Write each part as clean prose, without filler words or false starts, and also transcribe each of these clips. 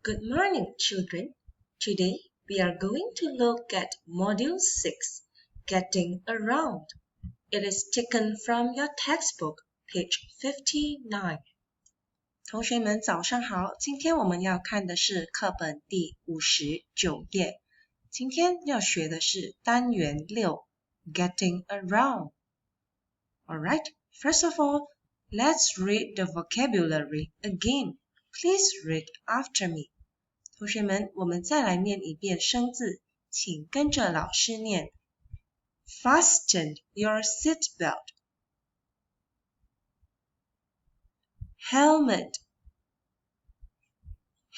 Good morning, children. Today we are going to look at Module 6, Getting Around. It is taken from your textbook, page 59. 同学们早上好，今天我们要看的是课本第59页。今天要学的是单元6 Getting Around. Alright, first of all, let's read the vocabulary again. Please read after me. 同学们，我们再来念一遍生字，请跟着老师念。Fasten your seatbelt. Helmet.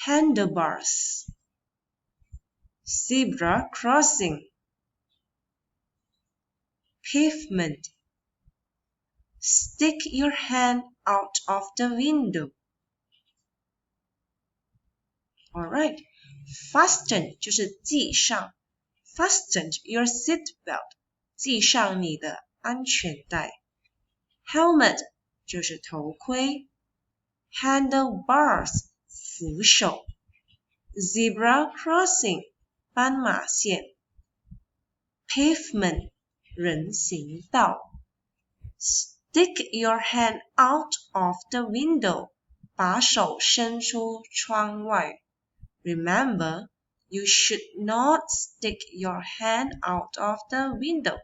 Handlebars. Zebra crossing. Pavement. Stick your hand out of the window. Alright, fasten 就是系上 Fasten your seatbelt 系上你的安全带 Helmet 就是头盔 Handlebars 扶手 Zebra crossing 斑马线 Pavement 人行道 Stick your hand out of the window 把手伸出窗外Remember, you should not stick your hand out of the window.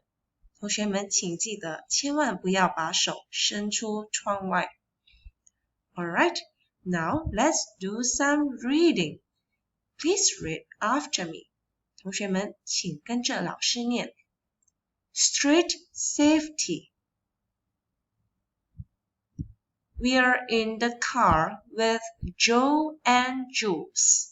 同学们请记得千万不要把手伸出窗外 Alright, now let's do some reading. Please read after me. 同学们请跟着老师念 Street safety. We are in the car with Joe and Jules.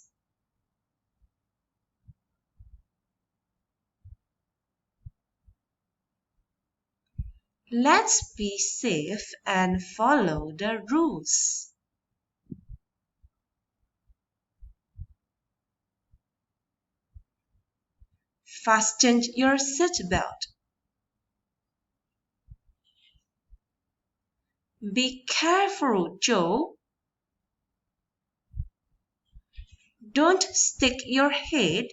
Let's be safe and follow the rules. Fasten your seatbelt. Be careful, Joe. Don't stick your head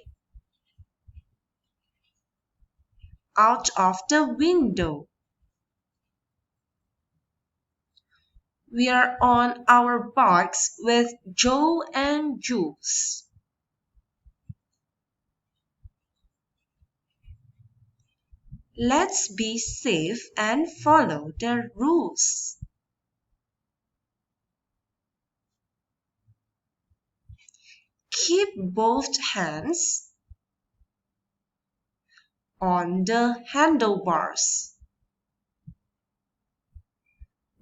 out of the window. We are on our bikes with Joe and Jules. Let's be safe and follow the rules. Keep both hands on the handlebars.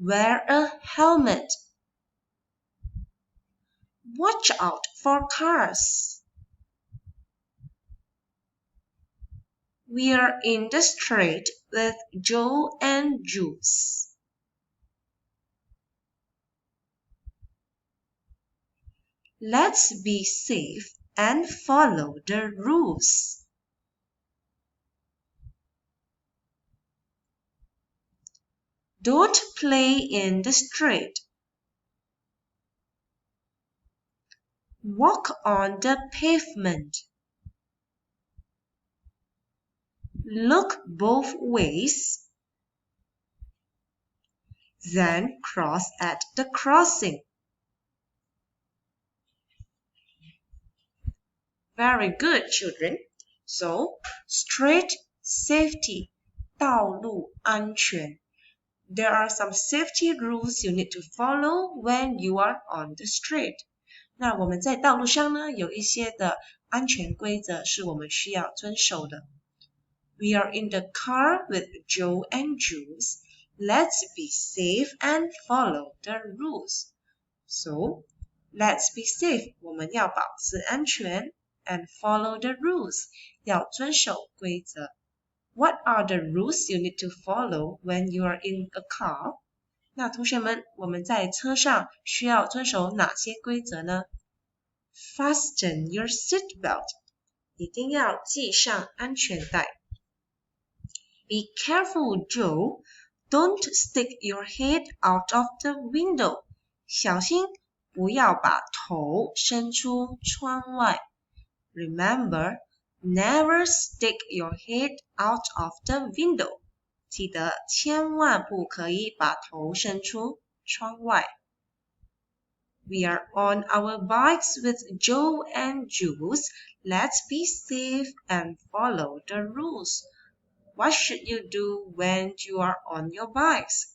Wear a helmet. Watch out for cars. We are in the street with Joe and Jules. Let's be safe and follow the rules. Don't play in the street. Walk on the pavement. Look both ways. Then cross at the crossing. Very good, children. So, street safety, 道路安全 There are some safety rules you need to follow when you are on the street. 那我们在道路上呢，有一些的安全规则是我们需要遵守的。We are in the car with Joe and Jules. Let's be safe and follow the rules. So, let's be safe. 我们要保持安全 and follow the rules. 要遵守规则。What are the rules you need to follow when you are in a car? 那同学们，我们在车上需要遵守哪些规则呢 ？Fasten your seatbelt. 一定要系上安全带。Be careful, Joe. Don't stick your head out of the window. 小心不要把头伸出窗外。Remember, never stick your head out of the window. 记得千万不可以把头伸出窗外。We are on our bikes with Joe and Jules. Let's be safe and follow the rules. What should you do when you are on your bikes?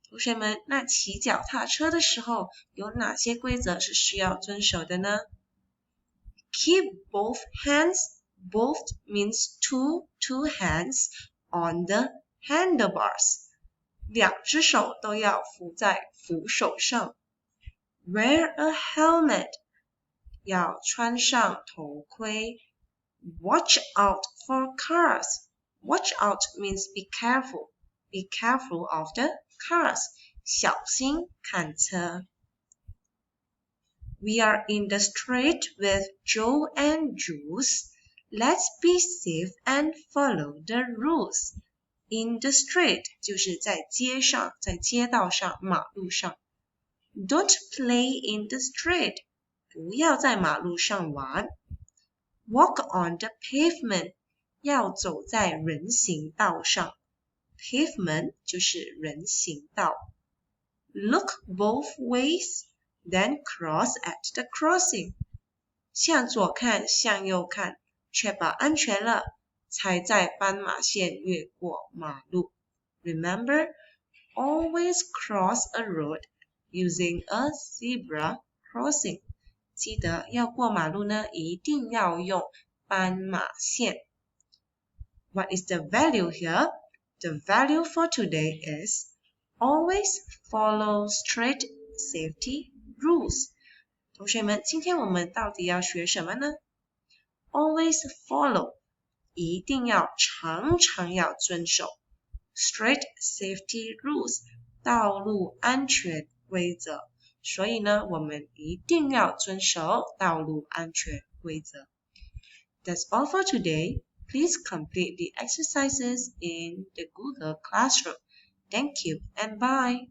同学们，那骑脚踏车的时候，有哪些规则是需要遵守的呢？ Keep both hands, both means two hands, on the handlebars. 两只手都要扶在扶手上。Wear a helmet. 要穿上头盔。Watch out for cars. Watch out means be careful. Be careful of the cars. 小心看车。We are in the street with Joe and Jules. Let's be safe and follow the rules. In the street 就是在街上，在街道上，马路上。Don't play in the street. 不要在马路上玩。Walk on the pavement. 要走在人行道上。Pavement 就是人行道。Look both ways, then cross at the crossing. 向左看，向右看，确保安全了，才在斑马线越过马路。Remember, always cross a road using a zebra crossing. 记得要过马路呢，一定要用斑马线。What is the value here? The value for today is always follow strict safety rules. 同学们，今天我们到底要学什么呢？ Always follow, 一定要常常要遵守 strict safety rules, 道路安全规则。所以呢，我们一定要遵守道路安全规则。That's all for today. Please complete the exercises in the Google Classroom. Thank you and bye.